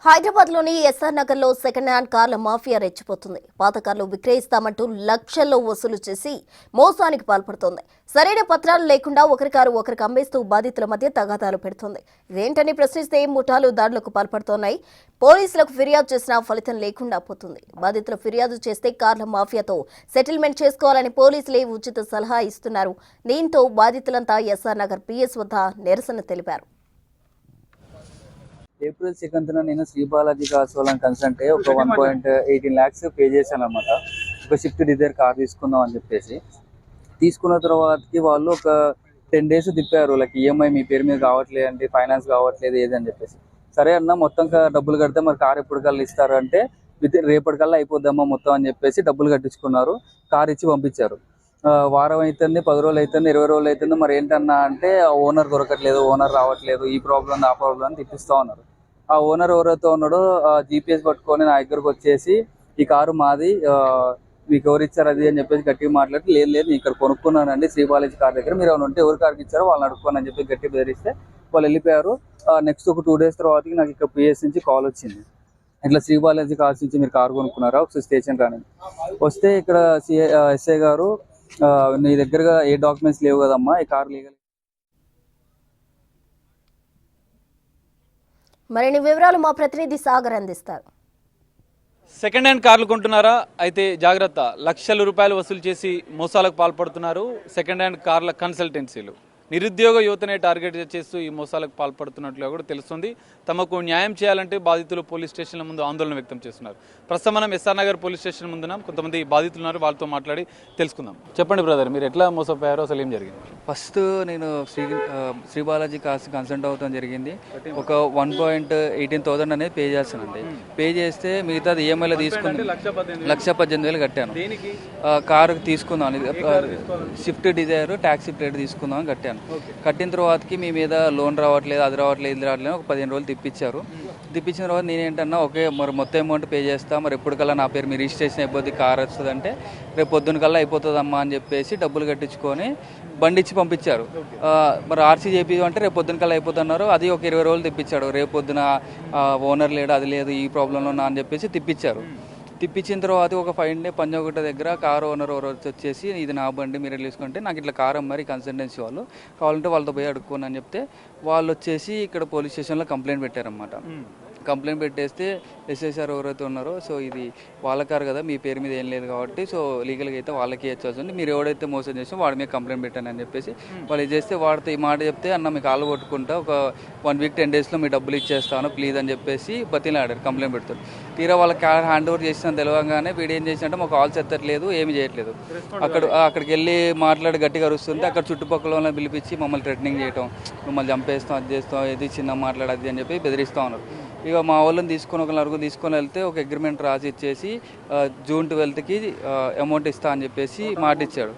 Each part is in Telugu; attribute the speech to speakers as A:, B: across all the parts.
A: హైదరాబాద్లోని ఎస్ఆర్ నగర్లో సెకండ్ హ్యాండ్ కార్ల మాఫియా రెచ్చిపోతుంది. పాత కార్లు విక్రయిస్తామంటూ లక్షల్లో వసూలు చేసి మోసానికి పాల్పడుతోంది. సరైన పత్రాలు లేకుండా ఒకరి కారు ఒకరికి అమ్మేస్తూ బాధితుల మధ్య తగాదాలు పెడుతోంది. ఇదేంటని ప్రశ్నిస్తే ముఠాలు దాడులకు పాల్పడుతున్నాయి. పోలీసులకు ఫిర్యాదు చేసినా ఫలితం లేకుండా పోతుంది. బాధితులు ఫిర్యాదు చేస్తే కార్ల మాఫియాతో సెటిల్మెంట్ చేసుకోవాలని పోలీసులే ఉచిత సలహా ఇస్తున్నారు. దీంతో బాధితులంతా ఎస్ఆర్ నగర్ పిఎస్ వద్ద నిరసన తెలిపారు.
B: ఏప్రిల్ 2న నేను శ్రీ బాలాజీ కార్స్ వాళ్ళని కన్సల్ట్ అయ్యి ఒక 1.18 lakhs పే చేశాను అనమాట. ఒక షిఫ్ట్ డిజైర్ కార్ తీసుకుందాం అని చెప్పేసి తీసుకున్న తర్వాతకి వాళ్ళు ఒక 10 days తిప్పారు. లైక్ ఈఎంఐ మీ పేరు మీద కావట్లేదు అంటే, ఫైనాన్స్ కావట్లేదు ఏది అని చెప్పేసి. సరే అన్న మొత్తం డబ్బులు కడితే మరి కార్ ఎప్పటికల్లా ఇస్తారు అంటే, రేపటికల్లా అయిపోద్దమ్మా మొత్తం అని చెప్పేసి డబ్బులు కట్టించుకున్నారు. కార్ ఇచ్చి పంపించారు. వారం అవుతుంది, 10 రోజులు అవుతుంది, 20 రోజులు అవుతుంది. మరి ఏంటన్నా అంటే ఓనర్ దొరకట్లేదు, ఓనర్ రావట్లేదు, ఈ ప్రాబ్లం ఆ ప్రాబ్లం అని తిప్పిస్తూ ఉన్నారు. ఆ ఓనర్ ఎవరైతే ఉన్నాడో జీపీఎస్ పట్టుకొని నా దగ్గరకు వచ్చేసి ఈ కారు మాది, మీకు ఎవరు ఇచ్చారు అది అని చెప్పేసి గట్టిగా మాట్లాడి, లేదు ఇక్కడ కొనుక్కున్నానండి శ్రీ బాలాజీ కార్ దగ్గర, మీరు ఏమైనా ఉంటే ఎవరు కార్కి ఇచ్చారో వాళ్ళని అడుక్కోని అని చెప్పి గట్టి బెదిరిస్తే వాళ్ళు వెళ్ళిపోయారు. నెక్స్ట్ ఒక 2 days తర్వాతకి నాకు ఇక్కడ పిఎస్ నుంచి కాల్ వచ్చింది. ఇట్లా శ్రీ బాలాజీ కార్స్ నుంచి మీరు కారు కొనుక్కున్నారా, ఒకసారి స్టేషన్ రాని వస్తే ఇక్కడ ఎస్ఐ గారు, నీ దగ్గరగా ఏ డాక్యుమెంట్స్ లేవు కదమ్మా, ఈ కార్ లీగల్.
A: మరిన్ని వివరాలు మా ప్రతినిధి సాగర్ అందిస్తారు.
C: సెకండ్ హ్యాండ్ కార్లు కొంటున్నారా? అయితే జాగ్రత్త, లక్షల రూపాయలు వసూలు చేసి మోసాలకు పాల్పడుతున్నారు సెకండ్ హ్యాండ్ కార్ల కన్సల్టెన్సీలు. నిరుద్యోగ యువతనే టార్గెట్ చేస్తూ ఈ మోసాలకు పాల్పడుతున్నట్లుగా కూడా తెలుస్తుంది. తమకు న్యాయం చేయాలంటే బాధితులు పోలీస్ స్టేషన్ల ముందు ఆందోళన వ్యక్తం చేస్తున్నారు. ప్రస్తుతం మనం ఎస్ఆర్ నగర్ పోలీస్ స్టేషన్ ముందున్నాం. కొంతమంది బాధితులు ఉన్నారు, వాళ్ళతో మాట్లాడి తెలుసుకుందాం. చెప్పండి బ్రదర్, మీరు ఎట్లా మోసపోయారో, అసలు ఏం జరిగింది?
B: ఫస్ట్ నేను శ్రీ బాలాజీ కార్స్ కన్సల్ట్ అవడం జరిగింది. ఒక 1.18,000 అనేది పే చేస్తానండి. పే చేస్తే మిగతాది ఈఎంఐలో తీసుకుని 1,18,000 కట్టాను. కారు తీసుకుందాం, స్విఫ్ట్ డిజైర్ ట్యాక్సీ ప్లేట్ తీసుకుందాం కట్టాను. కట్టిన తర్వాతకి మీ మీద లోన్ రావట్లేదు, అది రావట్లేదు, ఇది రావట్లేదు, ఒక 15 రోజులు తిప్పించారు. తిప్పించిన తర్వాత నేనేంటన్నా, ఓకే మరి మొత్తం అమౌంట్ పే చేస్తా, మరి ఎప్పటికల్లా నా పేరు మీ రిజిస్ట్రేషన్ అయిపోద్ది, కార్ వస్తుంది అంటే రేపు పొద్దున్న కల్లా అయిపోతుందమ్మా అని చెప్పేసి డబ్బులు కట్టించుకొని బండి ఇచ్చి పంపించారు. మరి ఆర్సీ చేపి అంటే రేపు పొద్దున కల్లా అయిపోతున్నారు. అది ఒక 20 రోజులు తిప్పించాడు. రేపు పొద్దున ఓనర్ లేడు, అది లేదు, ఈ ప్రాబ్లంలో ఉన్నా అని చెప్పేసి తిప్పించారు. తిప్పించిన తర్వాత ఒక 5 day పంజాగుట్ట దగ్గర కారు ఓనర్ వచ్చేసి, ఇది నా బండి మీరు తీసుకుంటే నాకు ఇట్లా కారు అమ్మారు కన్సల్టెన్సీ వాళ్ళు, కావాలంటే వాళ్ళతో పోయి అడుక్కోని అని చెప్తే వాళ్ళు వచ్చేసి ఇక్కడ పోలీస్ స్టేషన్లో కంప్లైంట్ పెట్టారన్నమాట. కంప్లైంట్ పెట్టేస్తే ఎస్ఐ సార్ ఎవరైతే ఉన్నారో, సో ఇది వాళ్ళ కారు కదా, మీ పేరు మీద ఏం లేదు కాబట్టి సో లీగల్గా అయితే వాళ్ళకి ఇచ్చాల్సింది, మీరు ఎవడైతే మోసం చేసినా వాడి మీద కంప్లైంట్ పెట్టానని చెప్పేసి వాళ్ళు ఇది చేస్తే, వాడితో ఈ మాట చెప్తే అన్న మీకు కాళ్ళు కొట్టుకుంటా ఒక 1 week 10 daysలో మీ డబ్బులు ఇచ్చేస్తాను ప్లీజ్ అని చెప్పేసి బతిలాడారు, కంప్లైంట్ పెడతారు. తీరా వాళ్ళ కార్ హ్యాండ్ ఓవర్ చేసిన తెలియగానే వీడు ఏం చేసినట్టే మా కాల్స్ ఎత్తట్లేదు, ఏమి చేయట్లేదు. అక్కడికి వెళ్ళి మాట్లాడి గట్టిగా అరుస్తుంటే అక్కడ చుట్టుపక్కల వాళ్ళని పిలిపించి మమ్మల్ని థ్రెటనింగ్ చేయటం, మిమ్మల్ని చంపేస్తాం, అది చేస్తాం, ఏది చిన్న మాట్లాడద్ది అని చెప్పి బెదిరిస్తూ ఉన్నారు. ఇక మా వాళ్ళని తీసుకొని ఒక నలుగురు తీసుకొని వెళ్తే ఒక అగ్రిమెంట్ రాసి ఇచ్చేసి June 12కి అమౌంట్ ఇస్తా అని చెప్పేసి మాట ఇచ్చాడు.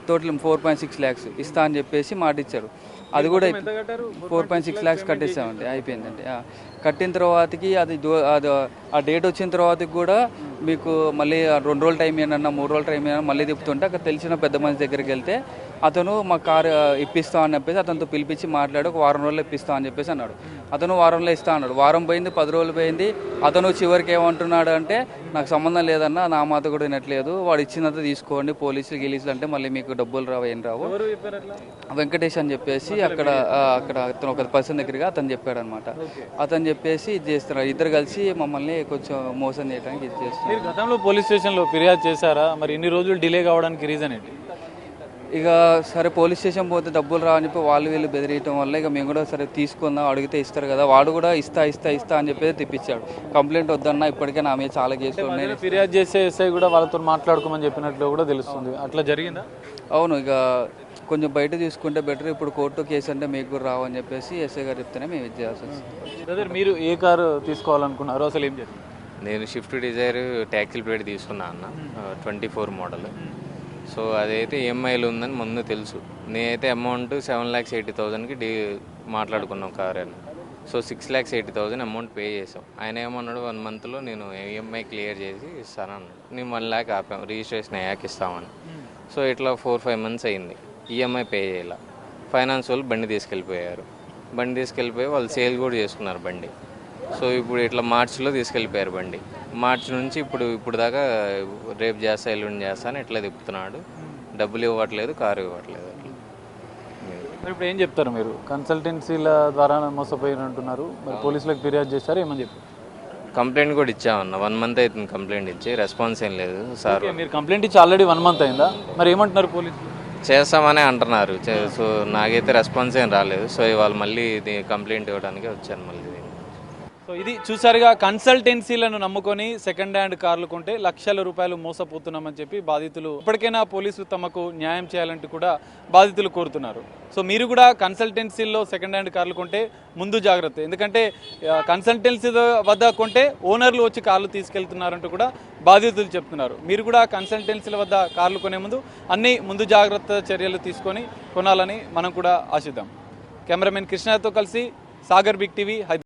B: టోటల్ 4.6 lakhs ఇస్తా అని చెప్పేసి మాట ఇచ్చాడు. అది కూడా 4.6 lakhs కట్టేసామండి, అయిపోయిందండి. కట్టిన తర్వాతకి అది ఆ డేట్ వచ్చిన తర్వాతకి కూడా మీకు మళ్ళీ 2 రోజులు టైం ఏమన్నా 3 రోజులు టైం ఏమన్నా మళ్ళీ తిప్పుతుంటే అక్కడ తెలిసిన పెద్ద మనిషి దగ్గరికి వెళ్తే అతను మా కారు ఇప్పిస్తా అని చెప్పేసి అతనితో పిలిపించి మాట్లాడి ఒక 1 వారం రోజుల్లో ఇప్పిస్తా అని చెప్పేసి అన్నాడు. అతను 1 వారంలో ఇస్తా అన్నాడు. వారం పోయింది, 10 రోజులు పోయింది. అతను చివరికి ఏమంటున్నాడు అంటే, నాకు సంబంధం లేదన్నా, నా మాట కూడా వినట్లేదు, వాడు ఇచ్చినంత తీసుకోండి, పోలీసులు గిలీసులు అంటే మళ్ళీ మీకు డబ్బులు రావు, ఏం రావు. వెంకటేష్ అని చెప్పేసి అక్కడ అతను ఒక పర్సన్ దగ్గరగా అతను చెప్పాడు అనమాట. అతను చెప్పేసి ఇది చేస్తున్నారు, ఇద్దరు కలిసి మమ్మల్ని కొంచెం మోసం చేయడానికి ఇది చేస్తున్నారు.
C: గతంలో పోలీస్ స్టేషన్లో ఫిర్యాదు చేశారా? మరి ఇన్ని రోజులు డిలే కావడానికి రీజన్ ఏంటి?
B: ఇక సరే పోలీస్ స్టేషన్ పోతే డబ్బులు రా అని చెప్పి వాళ్ళు వీళ్ళు బెదిరియటం వల్ల ఇక మేము కూడా సరే తీసుకుందాం, అడిగితే ఇస్తారు కదా, వాడు కూడా ఇస్తా అని చెప్పేసి తెప్పించాడు. కంప్లైంట్ వద్దన్నా, ఇప్పటికే నా మీద చాలా కేసులు ఉన్నాయి.
C: ఫిర్యాదు చేసే ఎస్ఐ కూడా వాళ్ళతో మాట్లాడుకోమని చెప్పినట్లు కూడా తెలుస్తుంది, అట్లా జరిగిందా?
B: అవును, ఇక కొంచెం బయట తీసుకుంటే బెటర్, ఇప్పుడు కోర్టు కేసు అంటే మీకు కూడా రావని చెప్పేసి ఎస్ఐ గారు చెప్తేనే మేము ఇది చేయాల్సి వస్తుంది.
C: బ్రదర్, మీరు ఏ కారు తీసుకోవాలనుకున్నారో, అసలు ఏం జరిగింది?
D: నేను షిఫ్ట్ డిజైర్ ట్యాక్సీ ప్లేట్ తీసుకున్నా అన్న, 24 model. సో అదైతే ఈఎంఐలు ఉందని ముందు తెలుసు. నేనైతే అమౌంట్ 7,80,000కి మాట్లాడుకున్నాం కార్ అని. సో 6,80,000 అమౌంట్ పే చేసాం. ఆయన ఏమన్నాడు, 1 monthలో నేను ఈఎంఐ క్లియర్ చేసి ఇస్తానన్నాడు. నేను 1 lakh ఆపాం, రిజిస్ట్రేషన్ అయ్యాక ఇస్తామని. సో ఇట్లా 4-5 months అయింది, ఈఎంఐ పే చేయాల. ఫైనాన్స్ వాళ్ళు బండి తీసుకెళ్ళిపోయారు. బండి తీసుకెళ్ళిపోయి వాళ్ళు సేల్ కూడా చేసుకున్నారు బండి. సో ఇప్పుడు ఇట్లా మార్చిలో తీసుకెళ్ళిపోయారు బండి. మార్చి నుంచి ఇప్పుడు దాకా రేపు చేస్తా ఎల్లుండి చేస్తా అని ఇట్లా తిప్పుతున్నాడు. డబ్బులు ఇవ్వట్లేదు, కారు ఇవ్వట్లేదు.
C: మరి ఇప్పుడు ఏం చెప్తారు మీరు? కన్సల్టెన్సీల ద్వారా మోసపోయిన అంటున్నారు, మరి పోలీసులకు ఫిర్యాదు చేస్తారు, ఏమని చెప్పారు?
D: కంప్లైంట్ కూడా ఇచ్చామన్న, 1 month అవుతుంది కంప్లైంట్ ఇచ్చి, రెస్పాన్స్ ఏం లేదు సార్.
C: మీరు కంప్లైంట్ ఇచ్చి ఆల్రెడీ 1 month అయిందా? మరి ఏమంటున్నారు పోలీసులు?
D: చేస్తామని అంటున్నారు. సో నాకైతే రెస్పాన్స్ ఏం రాలేదు. సో ఇవాళ మళ్ళీ ఇది కంప్లైంట్ ఇవ్వడానికి వచ్చాను మళ్ళీ.
C: సో ఇది చూసారుగా, కన్సల్టెన్సీలను నమ్ముకొని సెకండ్ హ్యాండ్ కార్లు కొంటే లక్షల రూపాయలు మోసపోతున్నామని చెప్పి బాధితులు, ఇప్పటికైనా పోలీసులు తమకు న్యాయం చేయాలంటూ కూడా బాధితులు కోరుతున్నారు. సో మీరు కూడా కన్సల్టెన్సీల్లో సెకండ్ హ్యాండ్ కార్లు కొంటే ముందు జాగ్రత్త, ఎందుకంటే కన్సల్టెన్సీ వద్ద కొంటే ఓనర్లు వచ్చి కార్లు తీసుకెళ్తున్నారంటూ కూడా బాధితులు చెప్తున్నారు. మీరు కూడా కన్సల్టెన్సీల వద్ద కార్లు కొనే ముందు అన్ని ముందు జాగ్రత్త చర్యలు తీసుకొని కొనాలని మనం కూడా ఆశిద్దాం. కెమెరామెన్ కృష్ణతో కలిసి సాగర్, బిగ్ టీవీ, హైదరాబాద్.